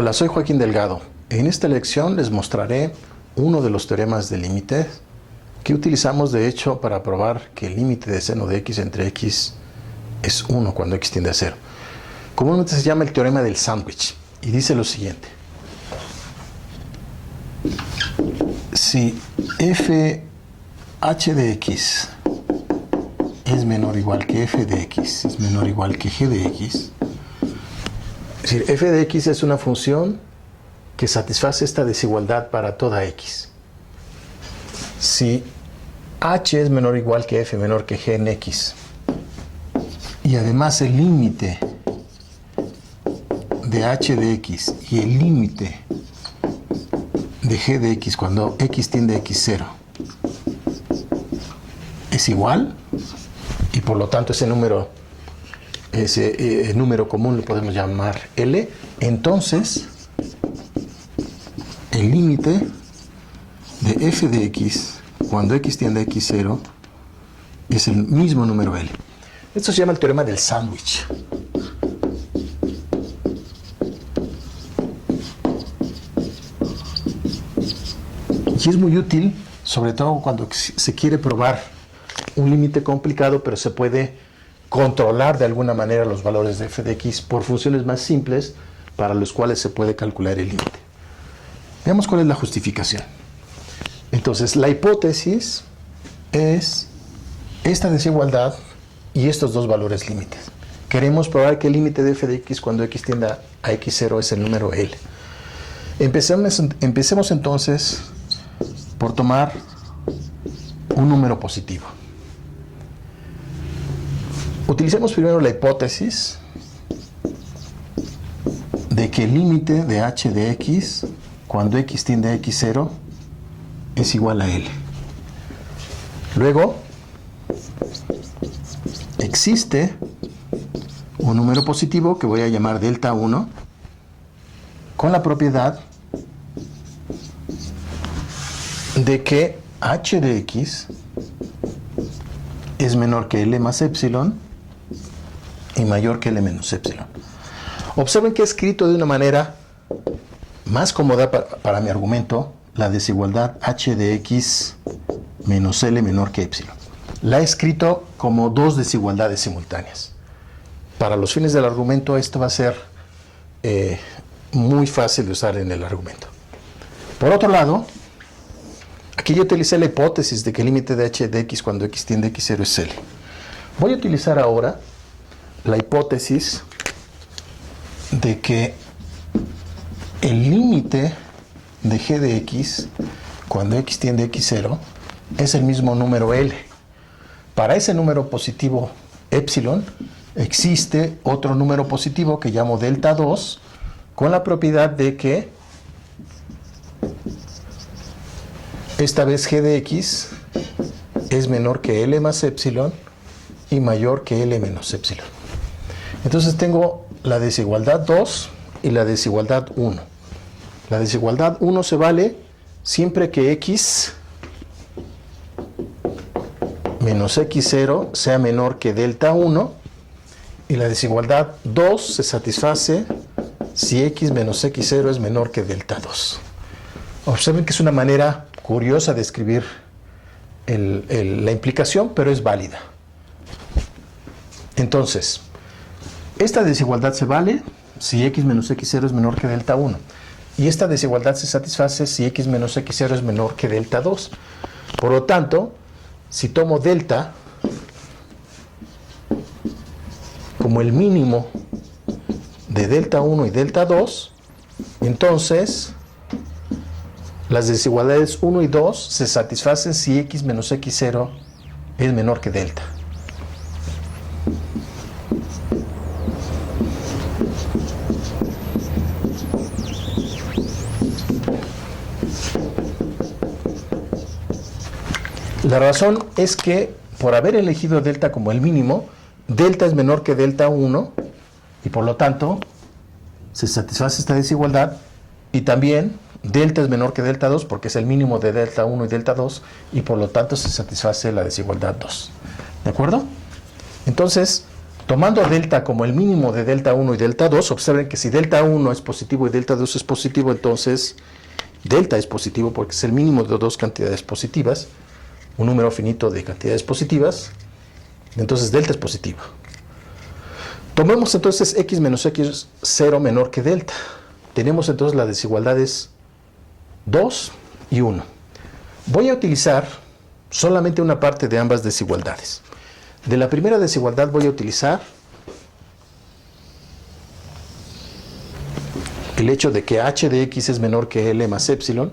Hola, soy Joaquín Delgado. En esta lección les mostraré uno de los teoremas de límites que utilizamos de hecho para probar que el límite de seno de x entre x es 1 cuando x tiende a 0. Comúnmente se llama el teorema del sándwich y dice lo siguiente. Si f h de x es menor o igual que f de x es menor o igual que g de x, es decir, f de x es una función que satisface esta desigualdad para toda x. Si h es menor o igual que f menor que g en x, y además el límite de h de x y el límite de g de x cuando x tiende a x0 es igual, y por lo tanto ese número común lo podemos llamar L, entonces el límite de f de x cuando x tiende a x0 es el mismo número L. Esto se llama el teorema del sándwich. Y es muy útil, sobre todo cuando se quiere probar un límite complicado, pero se puede controlar de alguna manera los valores de f de x por funciones más simples para los cuales se puede calcular el límite. Veamos cuál es la justificación. Entonces, la hipótesis es esta desigualdad y estos dos valores límites. Queremos probar que el límite de f de x cuando x tienda a x0 es el número L. Empecemos entonces por tomar un número positivo. Utilicemos primero la hipótesis de que el límite de h de x cuando x tiende a x0 es igual a L. Luego, existe un número positivo que voy a llamar delta 1 con la propiedad de que h de x es menor que L más epsilon y mayor que L menos epsilon. Observen que he escrito de una manera más cómoda para mi argumento la desigualdad h de x menos L menor que epsilon. La he escrito como dos desigualdades simultáneas. Para los fines del argumento esto va a ser muy fácil de usar en el argumento. Por otro lado, aquí yo utilicé la hipótesis de que el límite de h de x cuando x tiende a x0 es L. Voy a utilizar ahora la hipótesis de que el límite de g de x cuando x tiende a x0 es el mismo número L. Para ese número positivo epsilon existe otro número positivo que llamo delta 2 con la propiedad de que esta vez g de x es menor que L más epsilon y mayor que L menos epsilon. Entonces tengo la desigualdad 2 y la desigualdad 1. La desigualdad 1 se vale siempre que x menos x0 sea menor que delta 1, y la desigualdad 2 se satisface si x menos x0 es menor que delta 2. Observen que es una manera curiosa de escribir la implicación, pero es válida. Entonces, esta desigualdad se vale si x menos x0 es menor que delta 1. Y esta desigualdad se satisface si x menos x0 es menor que delta 2. Por lo tanto, si tomo delta como el mínimo de delta 1 y delta 2, entonces las desigualdades 1 y 2 se satisfacen si x menos x0 es menor que delta. La razón es que por haber elegido delta como el mínimo, delta es menor que delta 1 y por lo tanto se satisface esta desigualdad, y también delta es menor que delta 2 porque es el mínimo de delta 1 y delta 2 y por lo tanto se satisface la desigualdad 2. ¿De acuerdo? Entonces, Tomando delta como el mínimo de delta 1 y delta 2, observen que si delta 1 es positivo y delta 2 es positivo, entonces delta es positivo porque es el mínimo de dos cantidades positivas, un número finito de cantidades positivas, entonces delta es positivo. Tomemos entonces x menos x0 menor que delta. Tenemos entonces las desigualdades 2 y 1. Voy a utilizar solamente una parte de ambas desigualdades. De la primera desigualdad voy a utilizar el hecho de que h de x es menor que L más epsilon,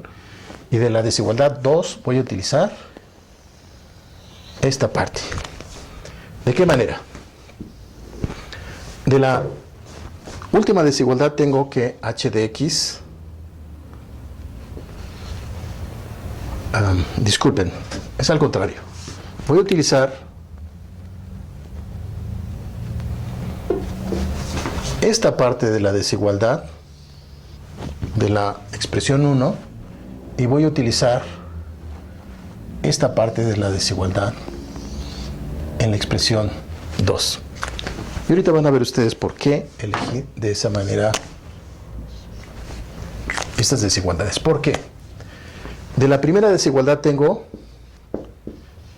y de la desigualdad 2 voy a utilizar esta parte. ¿De qué manera? De la última desigualdad tengo que h de x, disculpen, es al contrario. Voy a utilizar esta parte de la desigualdad de la expresión 1 y voy a utilizar esta parte de la desigualdad en la expresión 2. Y ahorita van a ver ustedes por qué elegí de esa manera estas desigualdades. ¿Por qué? De la primera desigualdad tengo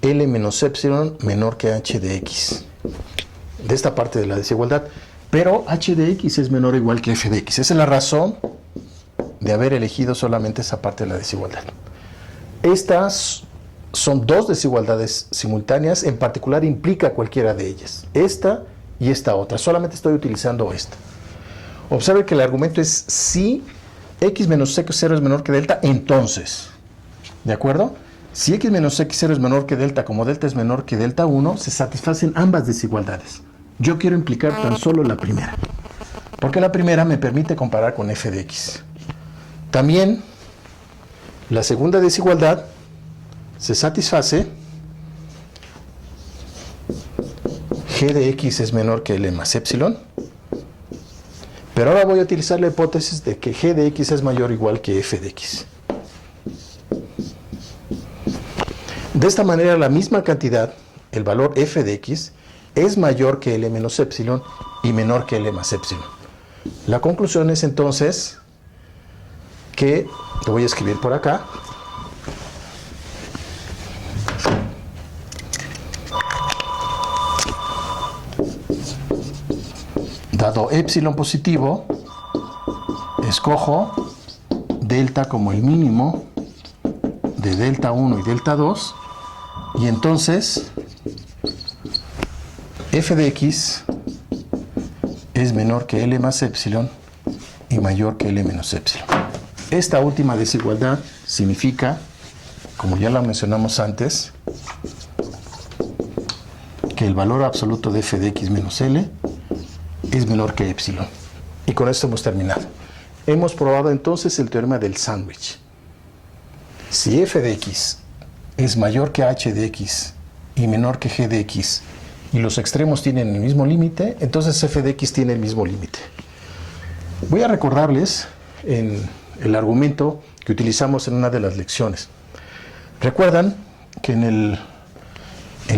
L menos epsilon menor que h de x. De esta parte de la desigualdad. Pero h de x es menor o igual que f de x. Esa es la razón de haber elegido solamente esa parte de la desigualdad. Estas son dos desigualdades simultáneas, en particular implica cualquiera de ellas. Esta y esta otra. Solamente estoy utilizando esta. Observe que el argumento es si x menos x0 es menor que delta, entonces. ¿De acuerdo? Si x menos x0 es menor que delta, como delta es menor que delta 1, se satisfacen ambas desigualdades. Yo quiero implicar tan solo la primera, porque la primera me permite comparar con f de x. También la segunda desigualdad se satisface g de x es menor que L más epsilon, pero ahora voy a utilizar la hipótesis de que g de x es mayor o igual que f de x. De esta manera la misma cantidad, el valor f de x, es mayor que L menos epsilon y menor que L más epsilon. La conclusión es entonces que, lo voy a escribir por acá, dado epsilon positivo, escojo delta como el mínimo de delta 1 y delta 2, y entonces f de x es menor que L más epsilon y mayor que L menos epsilon. Esta última desigualdad significa, como ya la mencionamos antes, que el valor absoluto de f de x menos L es menor que epsilon. Y con esto hemos terminado. Hemos probado entonces el teorema del sándwich. Si f de x es mayor que h de x y menor que g de x, y los extremos tienen el mismo límite, entonces f de x tiene el mismo límite. Voy a recordarles en el argumento que utilizamos en una de las lecciones. Recuerdan que en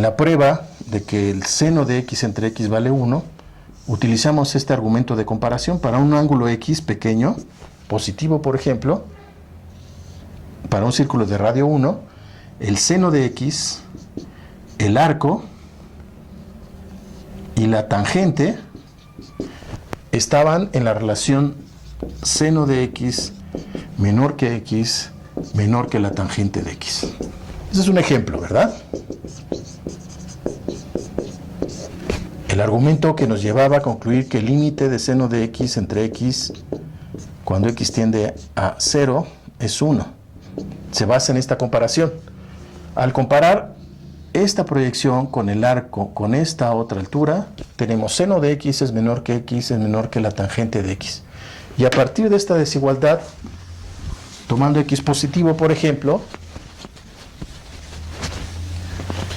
la prueba de que el seno de x entre x vale 1, utilizamos este argumento de comparación para un ángulo x pequeño, positivo por ejemplo, para un círculo de radio 1, el seno de x, el arco y la tangente estaban en la relación seno de x menor que la tangente de x. Ese es un ejemplo, ¿verdad? El argumento que nos llevaba a concluir que el límite de seno de x entre x, cuando x tiende a 0, es 1. Se basa en esta comparación. Al comparar esta proyección con el arco con esta otra altura, tenemos seno de x es menor que la tangente de x. Y a partir de esta desigualdad, tomando x positivo, por ejemplo,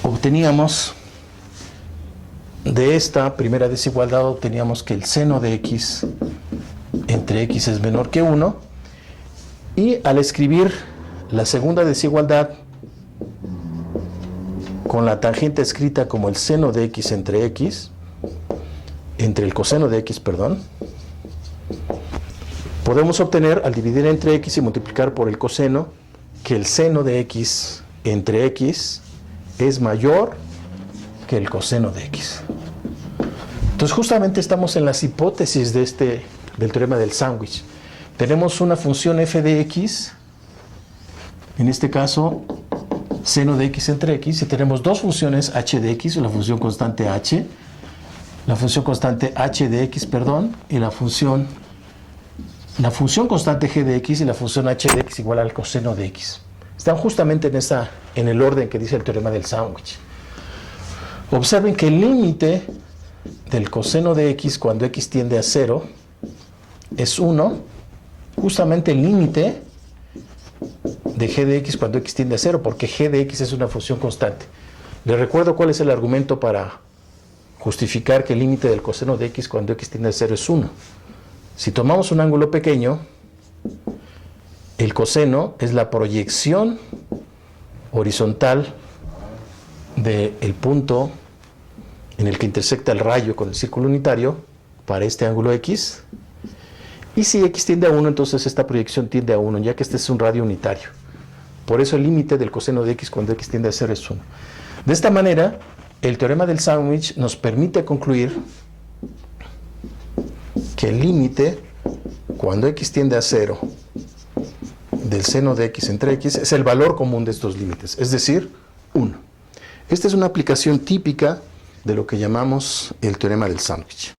obteníamos de esta primera desigualdad, obteníamos que el seno de x entre x es menor que 1, y al escribir la segunda desigualdad con la tangente escrita como el seno de x entre x, entre el coseno de x, perdón, podemos obtener, al dividir entre x y multiplicar por el coseno, que el seno de x entre x es mayor que el coseno de x. Entonces justamente estamos en las hipótesis del teorema del sándwich. Tenemos una función f de x, en este caso seno de x entre x, y tenemos dos funciones h de x, la función constante h, de x, perdón, y la función constante g de x y la función h de x igual al coseno de x. Están justamente en el orden que dice el teorema del sándwich. Observen que el límite del coseno de x cuando x tiende a 0 es 1, justamente el límite de g de x cuando x tiende a 0, porque g de x es una función constante. Les recuerdo cuál es el argumento para justificar que el límite del coseno de x cuando x tiende a 0 es 1. Si tomamos un ángulo pequeño, el coseno es la proyección horizontal del punto en el que intersecta el rayo con el círculo unitario para este ángulo x. Y si x tiende a 1, entonces esta proyección tiende a 1, ya que este es un radio unitario. Por eso el límite del coseno de x cuando x tiende a 0 es 1. De esta manera, el teorema del sándwich nos permite concluir que el límite cuando x tiende a 0 del seno de x entre x es el valor común de estos límites, es decir, 1. Esta es una aplicación típica de lo que llamamos el teorema del sándwich.